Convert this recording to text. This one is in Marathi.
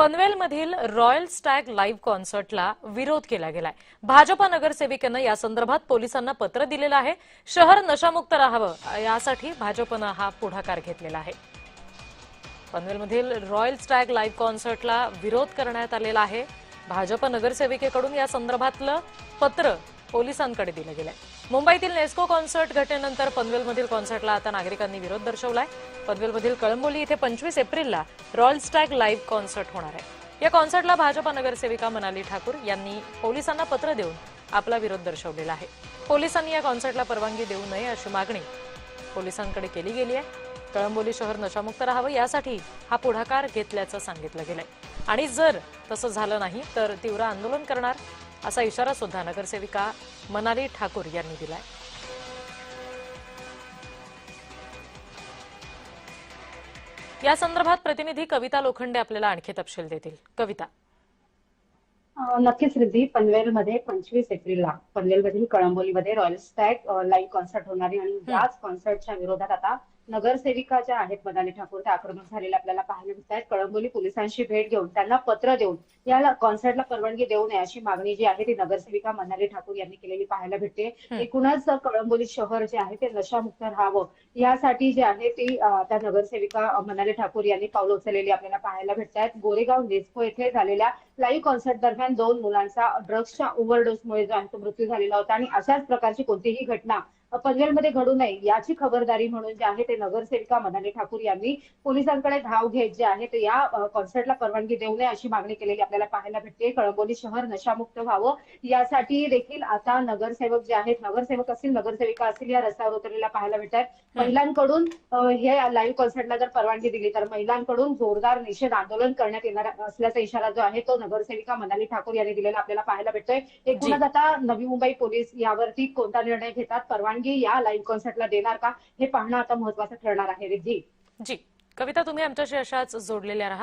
पनवेलमधील रॉयल स्टॅग लाईव्ह कॉन्सर्टला विरोध केला गेलाय। भाजपा नगरसेविकेनं या संदर्भात पोलिसांना पत्र दिलेलं आहे। शहर नशामुक्त राहावं यासाठी भाजपनं हा पुढाकार घेतलेला आहे। पनवेलमधील रॉयल स्टॅग लाईव्ह कॉन्सर्टला विरोध करण्यात आलेला आहे। भाजप नगरसेविकेकडून या संदर्भातलं पत्र पोलिसांकडे दिलं गेलंय। मुंबईतील नेस्को कॉन्सर्ट घटनेनंतर पनवेलमधील कॉन्सर्टला आता नागरिकांनी विरोध दर्शवलाय। पनवेलमधील कळंबोली इथे 25 एप्रिलला रॉयल स्टॅग लाईव्ह कॉन्सर्ट होणार आहे। या कॉन्सर्टला भाजपा नगरसेविका मनाली ठाकूर यांनी पोलिसांना पत्र देऊन आपला विरोध दर्शवलेला आहे। पोलिसांनी या कॉन्सर्टला परवानगी देऊ नये अशी मागणी पोलिसांकडे केली गेली आहे। कळंबोली शहर नशामुक्त राहावं यासाठी हा पुढाकार घेतल्याचं सांगितलं गेलंय आणि जर तसं झालं नाही तर तीव्र आंदोलन करणार असा इशारा सुद्धा नगरसेविका मनाली ठाकूर यांनी दिलाय। या संदर्भात प्रतिनिधी कविता लोखंडे आपल्याला आणखी तपशील देतील। कविता। नक्कीच रिद्धी, पनवेलमध्ये 25 एप्रिलला पनवेलमधील कळंबोलीमध्ये रॉयल स्टॅग लाईव्ह कॉन्सर्ट होणार आहे आणि याच कॉन्सर्टच्या विरोधात आता नगरसेविका ज्या आहेत मनाली ठाकूर त्या आक्रमक झालेल्या आपल्याला पाहायला मिळत आहेत। कळंबोली पोलिसांशी भेट घेऊन त्यांना पत्र देऊन या कॉन्सर्टला परवानगी देऊ नये अशी मागणी जी आहे ती नगरसेविका मनाली ठाकूर यांनी केलेली पाहायला भेटते। एकूणच कळंबोली शहर जे आहे ते नशामुक्त राहावं यासाठी जे आहे ती त्या नगरसेविका मनाली ठाकूर यांनी पावलं उचललेली आपल्याला पाहायला भेटत आहेत। गोरेगाव नेस्को येथे झालेल्या लाईव्ह कॉन्सर्ट दरम्यान 2 मुलांचा ड्रग्सच्या ओव्हरडोसमुळे जो आहे तो मृत्यू झालेला होता आणि अशाच प्रकारची कोणतीही घटना पनवेलमध्ये घडू नये याची खबरदारी म्हणून जे आहे ते नगरसेविका मनाली ठाकूर यांनी पोलिसांकडे धाव घेत जे आहे ते या कॉन्सर्टला परवानगी देऊ नये अशी मागणी केलेली आपल्याला पाहायला भेटते। कळंबोली शहर नशामुक्त व्हावं यासाठी देखील आता नगरसेवक जे आहेत, नगरसेवक असतील नगरसेविका असतील, या रस्त्यावर उतरलेल्या पाहायला मिळतात। महिलांकडून हे लाईव्ह कॉन्सर्टला जर परवानगी दिली तर महिलांकडून जोरदार निषेध आंदोलन करण्यात येणार असल्याचा इशारा जो आहे तो नगरसेविका मनाली ठाकूर यांनी दिलेला आपल्याला पाहायला भेटतोय। एकूणच आता नवी मुंबई पोलीस यावरती कोणता निर्णय घेतात, परवानगी या लाईव्ह कॉन्सर्टला देणार का हे पाहणं आता महत्त्वाचं ठरणार आहे। रिद्धी जी, कविता, तुम्ही आमच्याशी अशाच जोडलेल्या राहा।